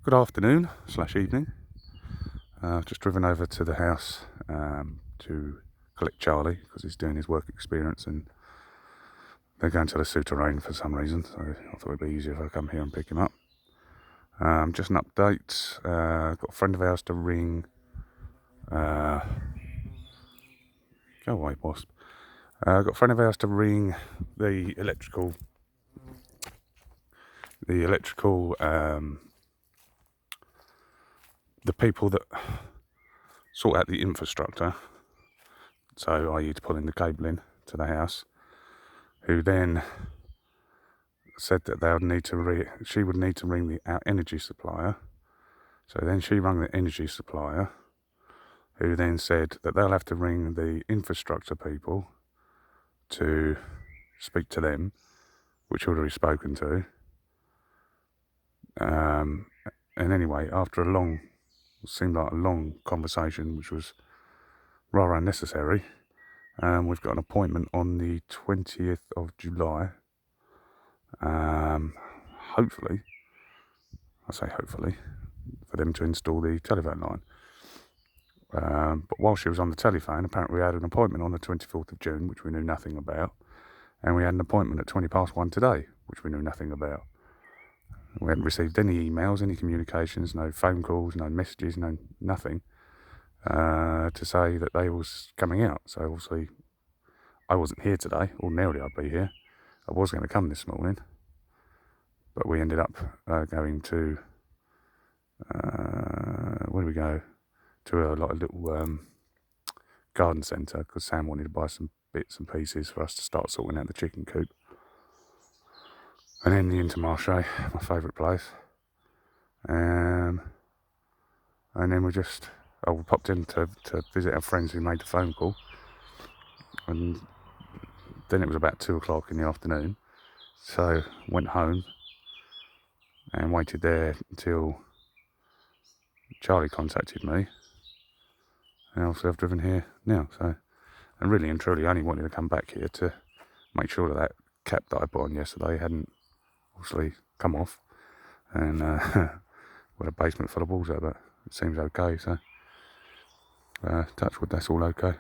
Good afternoon / evening. I've just driven over to the house to collect Charlie because he's doing his work experience and they're going to the Souterrain for some reason, so I thought it'd be easier if I come here and pick him up. Just an update, got a friend of ours to ring, go away wasp, got a friend of ours to ring the electrical the people that sort out the infrastructure, so i.e. to pull in the cable in to the house, who then said that she would need to ring our energy supplier. So then she rang the energy supplier, who then said that they'll have to ring the infrastructure people to speak to them, which we'd already spoken to. And anyway, after seemed like a long conversation, which was rather unnecessary, we've got an appointment on the 20th of July. Hopefully, I say hopefully, for them to install the telephone line. But while she was on the telephone, apparently we had an appointment on the 24th of June, which we knew nothing about. And we had an appointment at 1:20 today, which we knew nothing about. We hadn't received any emails, any communications, no phone calls, no messages, nothing to say that they was coming out. So obviously I wasn't here today. Ordinarily I'd be here. I was going to come this morning, but we ended up going to, where did we go? To a little garden centre, because Sam wanted to buy some bits and pieces for us to start sorting out the chicken coop. And then the Intermarché, my favourite place. And then we popped in to visit our friends who made the phone call. And then it was about 2:00 in the afternoon. So went home and waited there until Charlie contacted me. And obviously I've driven here now. So, and really and truly, I only wanted to come back here to make sure that cap that I put on yesterday hadn't obviously come off, and with a basement full of water, but it seems okay, so touch wood, that's all okay.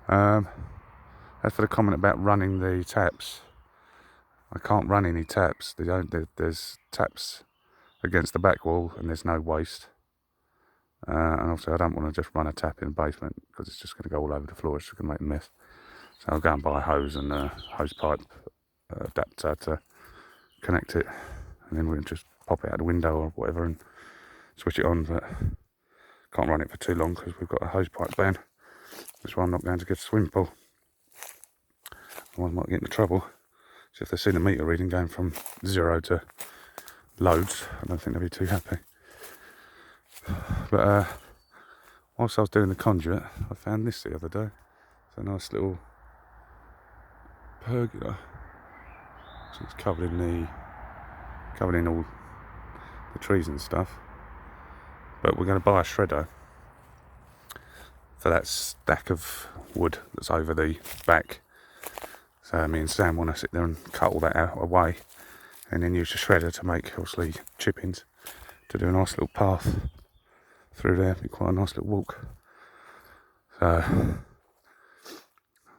As for the comment about running the taps, I can't run any taps. There's taps against the back wall and there's no waste, and obviously I don't want to just run a tap in the basement because it's just going to go all over the floor. It's just going to make a mess. So I'll go and buy a hose and a hose pipe adapter to connect it, and then we can just pop it out the window or whatever and switch it on. But can't run it for too long because we've got a hose pipe ban. That's why I'm not going to get a swimming pool. Otherwise I might get into trouble. So if they see the meter reading going from 0 to loads, I don't think they'll be too happy. But whilst I was doing the conduit, I found this the other day. It's a nice little pergola. So it's covered in all the trees and stuff. But we're going to buy a shredder for that stack of wood that's over the back. So me and Sam want to sit there and cut all that out away, and then use the shredder to make obviously chippings to do a nice little path through there. Be quite a nice little walk. So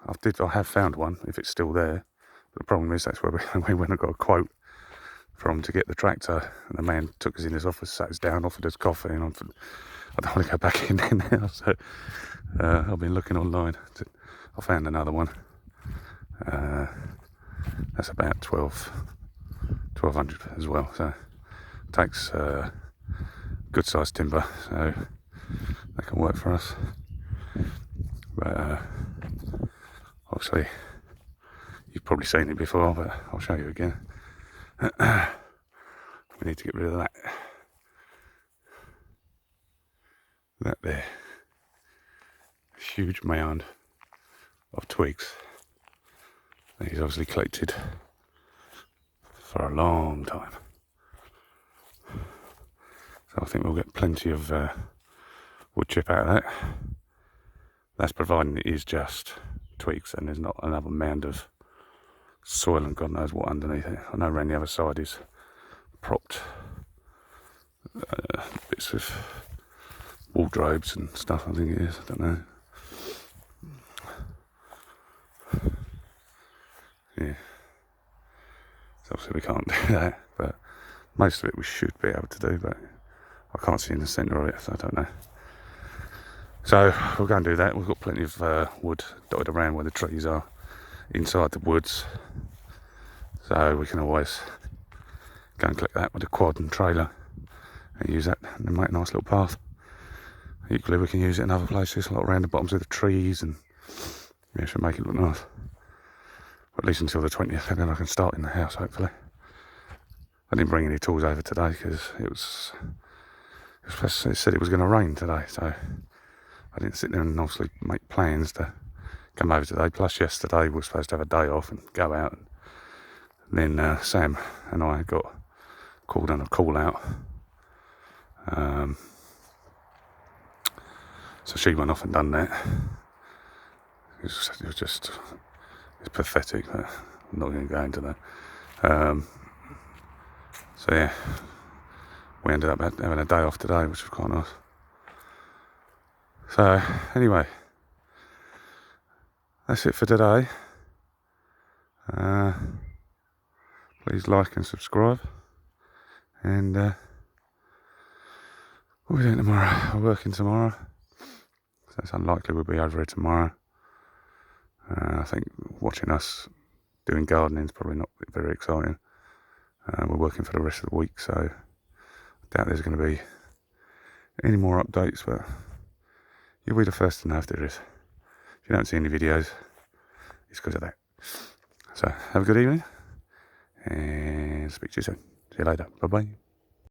I have found one, if it's still there. But the problem is that's where we went and got a quote from to get the tractor, and the man took us in his office, sat us down, offered us coffee, and I don't want to go back in there now. So I've been looking online. I found another one. That's about 1,200 as well. So it takes good sized timber, so that can work for us. But obviously you've probably seen it before, but I'll show you again. We need to get rid of that there huge mound of twigs that he's obviously collected for a long time. So I think we'll get plenty of wood chip out of that. That's providing it is just twigs and there's not another mound of soil and God knows what underneath it. I know around the other side is propped bits of wardrobes and stuff, I think it is, I don't know. Yeah, so obviously we can't do that, but most of it we should be able to do, but I can't see in the centre of it, so I don't know. So we'll go and do that. We've got plenty of wood dotted around where the trees are, inside the woods, so we can always go and collect that with a quad and trailer and use that and make a nice little path. Equally we can use it in other places, like around the bottoms of the trees, and yeah, it should make it look nice. At least until the 20th, and then I can start in the house, hopefully. I didn't bring any tools over today because it said it was going to rain today, so I didn't sit there and obviously make plans to come over today. Plus yesterday we were supposed to have a day off and go out, and then Sam and I got called on a call out, so she went off and done that. It was just, it's pathetic, but I'm not going to go into that. So yeah, we ended up having a day off today, which was quite nice. So anyway, that's it for today. Please like and subscribe, and what are we doing tomorrow? We're working tomorrow, so it's unlikely we'll be over here tomorrow. I think watching us doing gardening is probably not very exciting. We're working for the rest of the week, so I doubt there's going to be any more updates, but you'll be the first to know if there is. If you don't see any videos, it's because of that. So have a good evening, and speak to you soon. See you later. Bye bye.